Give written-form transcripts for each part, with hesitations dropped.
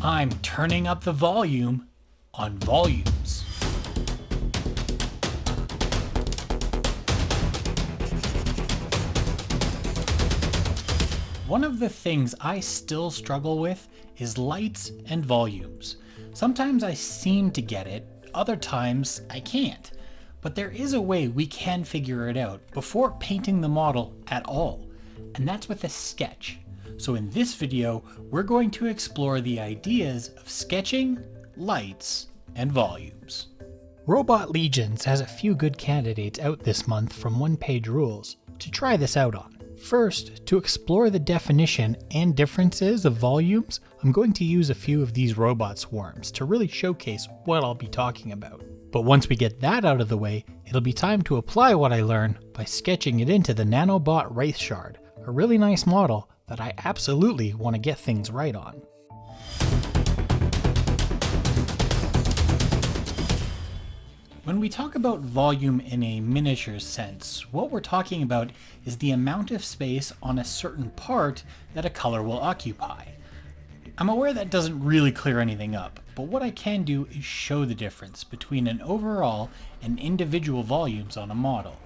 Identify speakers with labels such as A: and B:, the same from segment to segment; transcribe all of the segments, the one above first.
A: I'm turning up the volume on volumes. One of the things I still struggle with is lights and volumes. Sometimes I seem to get it, other times I can't. But there is a way we can figure it out before painting the model at all, and that's with a sketch. So in this video, we're going to explore the ideas of sketching, lights, and volumes. Robot Legions has a few good candidates out this month from one-page rules to try this out on. First, to explore the definition and differences of volumes, I'm going to use a few of these robot swarms to really showcase what I'll be talking about. But once we get that out of the way, it'll be time to apply what I learn by sketching it into the Nanobot Wraith Shard, a really nice model that I absolutely want to get things right on. When we talk about volume in a miniature sense, what we're talking about is the amount of space on a certain part that a color will occupy. I'm aware that doesn't really clear anything up, but what I can do is show the difference between an overall and individual volumes on a model.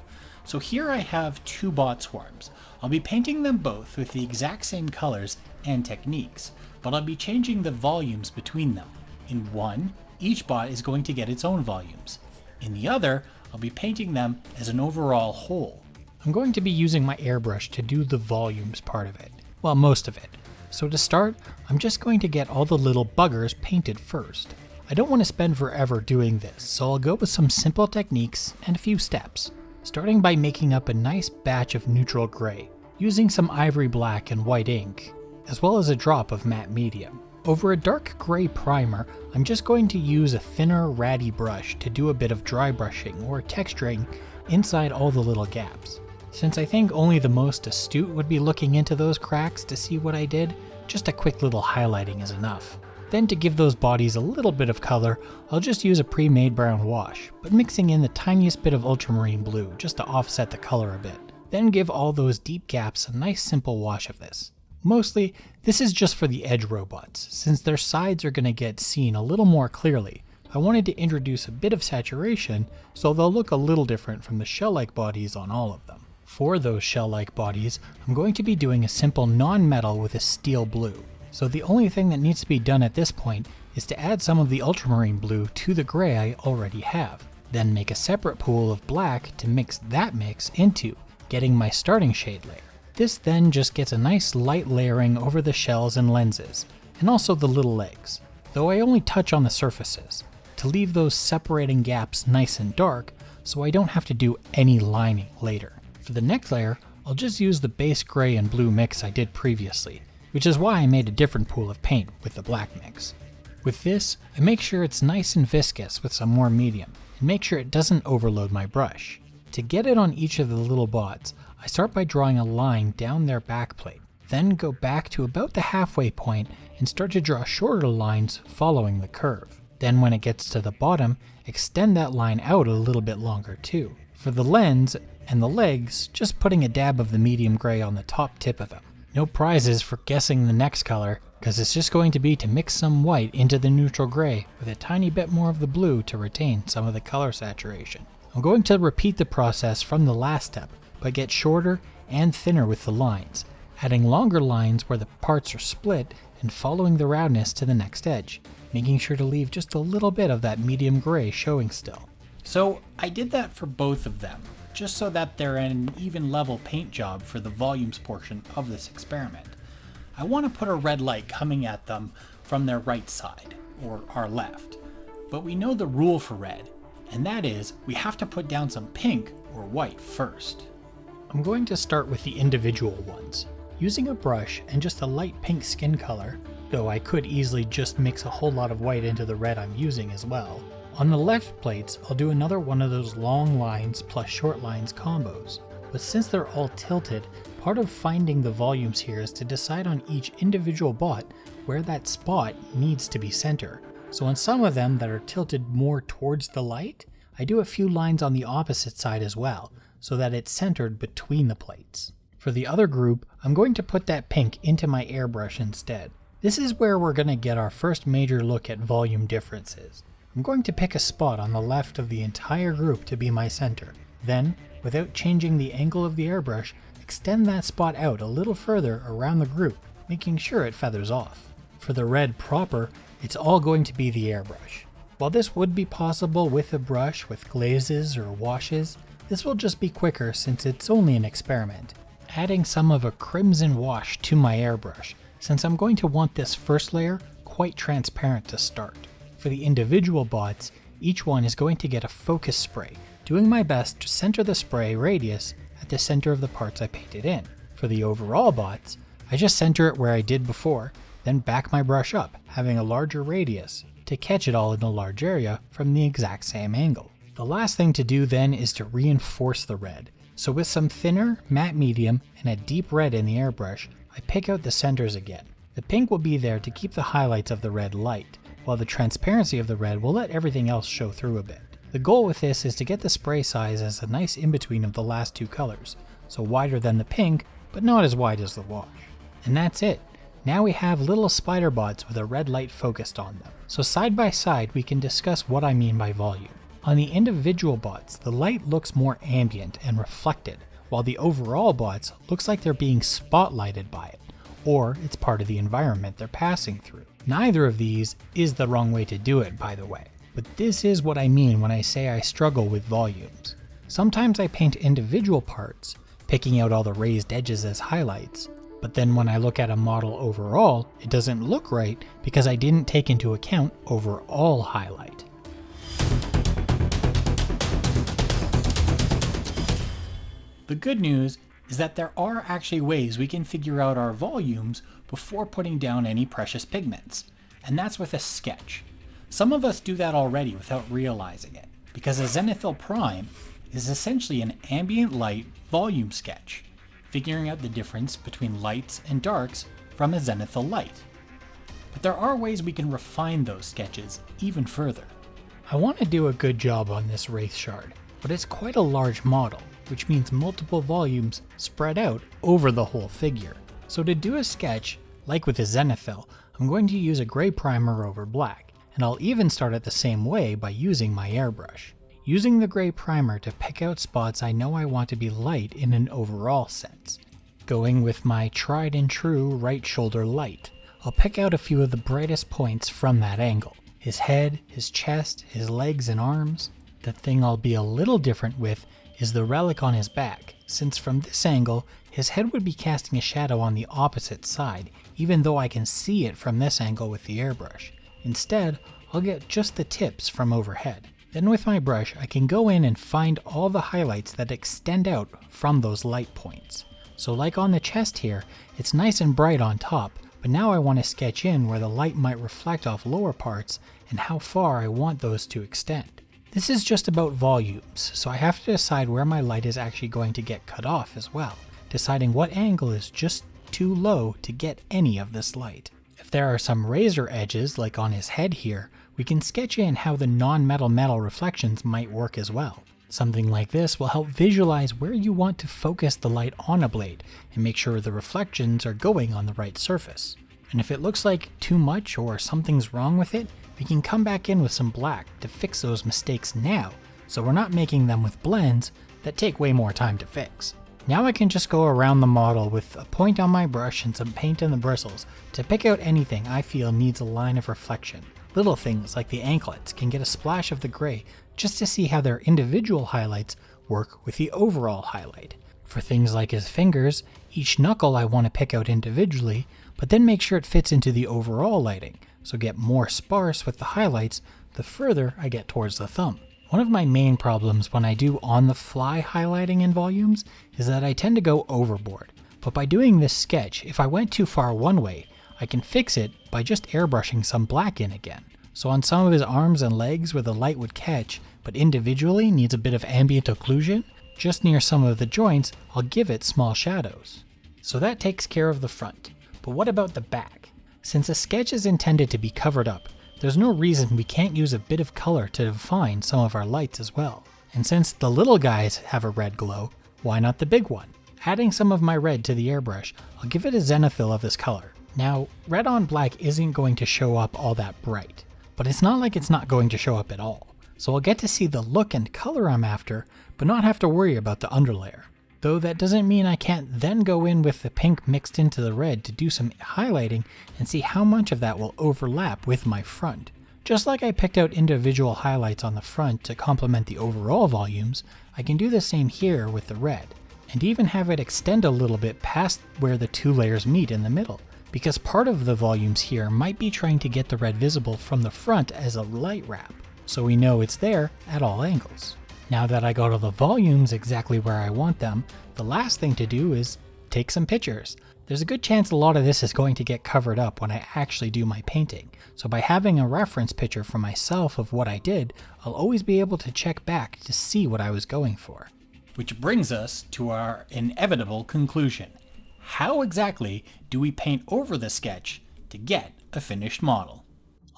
A: So here I have two bot swarms. I'll be painting them both with the exact same colors and techniques, but I'll be changing the volumes between them. In one, each bot is going to get its own volumes. In the other, I'll be painting them as an overall whole. I'm going to be using my airbrush to do the volumes part of it. Well, most of it. So to start, I'm just going to get all the little buggers painted first. I don't want to spend forever doing this, so I'll go with some simple techniques and a few steps. Starting by making up a nice batch of neutral gray, using some ivory black and white ink, as well as a drop of matte medium. Over a dark gray primer, I'm just going to use a thinner, ratty brush to do a bit of dry brushing or texturing inside all the little gaps. Since I think only the most astute would be looking into those cracks to see what I did, just a quick little highlighting is enough. Then to give those bodies a little bit of color, I'll just use a pre-made brown wash, but mixing in the tiniest bit of ultramarine blue just to offset the color a bit. Then give all those deep gaps a nice simple wash of this. Mostly, this is just for the edge robots, since their sides are going to get seen a little more clearly. I wanted to introduce a bit of saturation so they'll look a little different from the shell-like bodies on all of them. For those shell-like bodies, I'm going to be doing a simple non-metal with a steel blue. So the only thing that needs to be done at this point is to add some of the ultramarine blue to the gray I already have. Then make a separate pool of black to mix that mix into, getting my starting shade layer. This then just gets a nice light layering over the shells and lenses, and also the little legs, though I only touch on the surfaces, to leave those separating gaps nice and dark so I don't have to do any lining later. For the next layer, I'll just use the base gray and blue mix I did previously, which is why I made a different pool of paint with the black mix. With this, I make sure it's nice and viscous with some more medium, and make sure it doesn't overload my brush. To get it on each of the little bots, I start by drawing a line down their backplate, then go back to about the halfway point and start to draw shorter lines following the curve. Then when it gets to the bottom, extend that line out a little bit longer too. For the lens and the legs, just putting a dab of the medium gray on the top tip of them. No prizes for guessing the next color, because it's just going to be to mix some white into the neutral gray with a tiny bit more of the blue to retain some of the color saturation. I'm going to repeat the process from the last step, but get shorter and thinner with the lines, adding longer lines where the parts are split and following the roundness to the next edge, making sure to leave just a little bit of that medium gray showing still. So I did that for both of them, just so that they're an even level paint job for the volumes portion of this experiment. I want to put a red light coming at them from their right side, or our left, but we know the rule for red, and that is we have to put down some pink or white first. I'm going to start with the individual ones, using a brush and just a light pink skin color, though I could easily just mix a whole lot of white into the red I'm using as well. On the left plates, I'll do another one of those long lines plus short lines combos, but since they're all tilted, part of finding the volumes here is to decide on each individual bot where that spot needs to be center. So on some of them that are tilted more towards the light, I do a few lines on the opposite side as well, so that it's centered between the plates. For the other group, I'm going to put that pink into my airbrush instead, This is where we're going to get our first major look at volume differences. I'm going to pick a spot on the left of the entire group to be my center. Then, without changing the angle of the airbrush, extend that spot out a little further around the group, making sure it feathers off. For the red proper, it's all going to be the airbrush. While this would be possible with a brush with glazes or washes, this will just be quicker since it's only an experiment. Adding some of a crimson wash to my airbrush, since I'm going to want this first layer quite transparent to start. For the individual bots, each one is going to get a focus spray, doing my best to center the spray radius at the center of the parts I painted in. For the overall bots, I just center it where I did before, then back my brush up, having a larger radius to catch it all in a large area from the exact same angle. The last thing to do then is to reinforce the red. So with some thinner, matte medium, and a deep red in the airbrush, I pick out the centers again. The pink will be there to keep the highlights of the red light, while the transparency of the red will let everything else show through a bit. The goal with this is to get the spray size as a nice in-between of the last two colors, so wider than the pink, but not as wide as the wash. And that's it. Now we have little spider bots with a red light focused on them. So side by side we can discuss what I mean by volume. On the individual bots, the light looks more ambient and reflected, while the overall bots looks like they're being spotlighted by it, or it's part of the environment they're passing through. Neither of these is the wrong way to do it, by the way, but this is what I mean when I say I struggle with volumes. Sometimes I paint individual parts, picking out all the raised edges as highlights, but then when I look at a model overall, it doesn't look right because I didn't take into account overall highlight. The good news is that there are actually ways we can figure out our volumes before putting down any precious pigments, and that's with a sketch. Some of us do that already without realizing it, because a zenithal prime is essentially an ambient light volume sketch, figuring out the difference between lights and darks from a zenithal light. But there are ways we can refine those sketches even further. I want to do a good job on this wraith shard, but it's quite a large model, which means multiple volumes spread out over the whole figure. So to do a sketch, like with a zenithal, I'm going to use a gray primer over black, and I'll even start it the same way by using my airbrush. Using the gray primer to pick out spots I know I want to be light in an overall sense. Going with my tried and true right shoulder light, I'll pick out a few of the brightest points from that angle. His head, his chest, his legs and arms. The thing I'll be a little different with is the relic on his back, since from this angle, his head would be casting a shadow on the opposite side, even though I can see it from this angle with the airbrush. Instead, I'll get just the tips from overhead. Then with my brush, I can go in and find all the highlights that extend out from those light points. So like on the chest here, it's nice and bright on top, but now I want to sketch in where the light might reflect off lower parts and how far I want those to extend. This is just about volumes, so I have to decide where my light is actually going to get cut off as well, deciding what angle is just too low to get any of this light. If there are some razor edges, like on his head here, we can sketch in how the non-metal metal reflections might work as well. Something like this will help visualize where you want to focus the light on a blade and make sure the reflections are going on the right surface. And if it looks like too much or something's wrong with it, we can come back in with some black to fix those mistakes now, so we're not making them with blends that take way more time to fix. Now I can just go around the model with a point on my brush and some paint in the bristles to pick out anything I feel needs a line of reflection. Little things like the anklets can get a splash of the gray just to see how their individual highlights work with the overall highlight. For things like his fingers, each knuckle I want to pick out individually, but then make sure it fits into the overall lighting, so get more sparse with the highlights the further I get towards the thumb. One of my main problems when I do on-the-fly highlighting in volumes is that I tend to go overboard, but by doing this sketch, if I went too far one way, I can fix it by just airbrushing some black in again. So on some of his arms and legs where the light would catch, but individually needs a bit of ambient occlusion, just near some of the joints, I'll give it small shadows. So that takes care of the front. But what about the back? Since a sketch is intended to be covered up, there's no reason we can't use a bit of color to define some of our lights as well. And since the little guys have a red glow, why not the big one? Adding some of my red to the airbrush, I'll give it a zenithal of this color, Now, red on black isn't going to show up all that bright, but it's not like it's not going to show up at all. So I'll get to see the look and color I'm after, but not have to worry about the underlayer. Though that doesn't mean I can't then go in with the pink mixed into the red to do some highlighting and see how much of that will overlap with my front. Just like I picked out individual highlights on the front to complement the overall volumes, I can do the same here with the red, and even have it extend a little bit past where the two layers meet in the middle, because part of the volumes here might be trying to get the red visible from the front as a light wrap, so we know it's there at all angles. Now that I got all the volumes exactly where I want them, the last thing to do is take some pictures. There's a good chance a lot of this is going to get covered up when I actually do my painting, so by having a reference picture for myself of what I did, I'll always be able to check back to see what I was going for. Which brings us to our inevitable conclusion. How exactly do we paint over the sketch to get a finished model?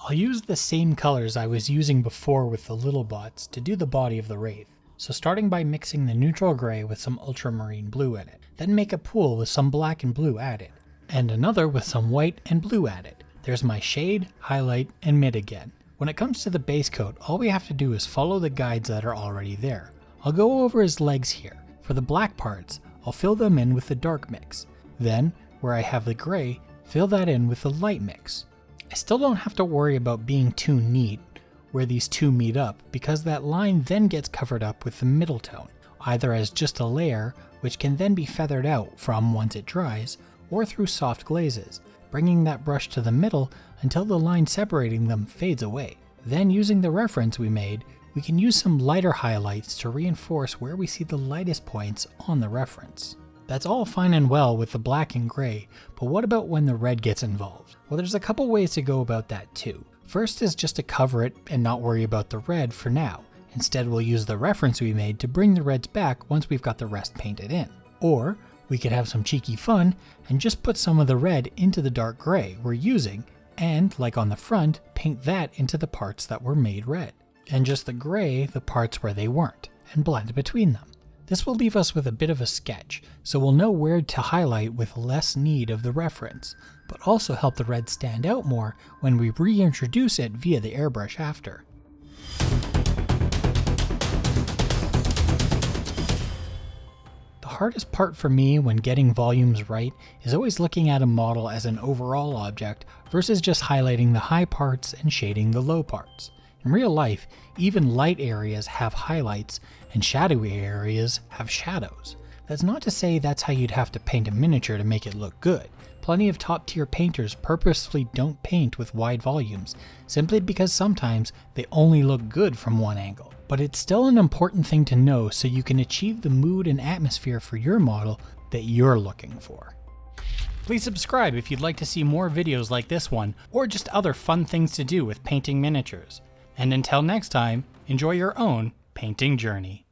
A: I'll use the same colors I was using before with the little bots to do the body of the Wraith. So starting by mixing the neutral gray with some ultramarine blue in it, then make a pool with some black and blue added, and another with some white and blue added. There's my shade, highlight, and mid again. When it comes to the base coat, all we have to do is follow the guides that are already there. I'll go over his legs here. For the black parts, I'll fill them in with the dark mix. Then, where I have the gray, fill that in with the light mix. I still don't have to worry about being too neat where these two meet up, because that line then gets covered up with the middle tone, either as just a layer, which can then be feathered out from once it dries, or through soft glazes, bringing that brush to the middle until the line separating them fades away. Then using the reference we made, we can use some lighter highlights to reinforce where we see the lightest points on the reference. That's all fine and well with the black and gray, but what about when the red gets involved? Well, there's a couple ways to go about that too. First is just to cover it and not worry about the red for now. Instead, we'll use the reference we made to bring the reds back once we've got the rest painted in. Or we could have some cheeky fun and just put some of the red into the dark gray we're using, and like on the front, paint that into the parts that were made red, and just the gray the parts where they weren't, and blend between them. This will leave us with a bit of a sketch, so we'll know where to highlight with less need of the reference, but also help the red stand out more when we reintroduce it via the airbrush after. The hardest part for me when getting volumes right is always looking at a model as an overall object versus just highlighting the high parts and shading the low parts. In real life, even light areas have highlights and shadowy areas have shadows. That's not to say that's how you'd have to paint a miniature to make it look good. Plenty of top tier painters purposefully don't paint with wide volumes, simply because sometimes they only look good from one angle. But it's still an important thing to know so you can achieve the mood and atmosphere for your model that you're looking for. Please subscribe if you'd like to see more videos like this one, or just other fun things to do with painting miniatures. And until next time, enjoy your own painting journey.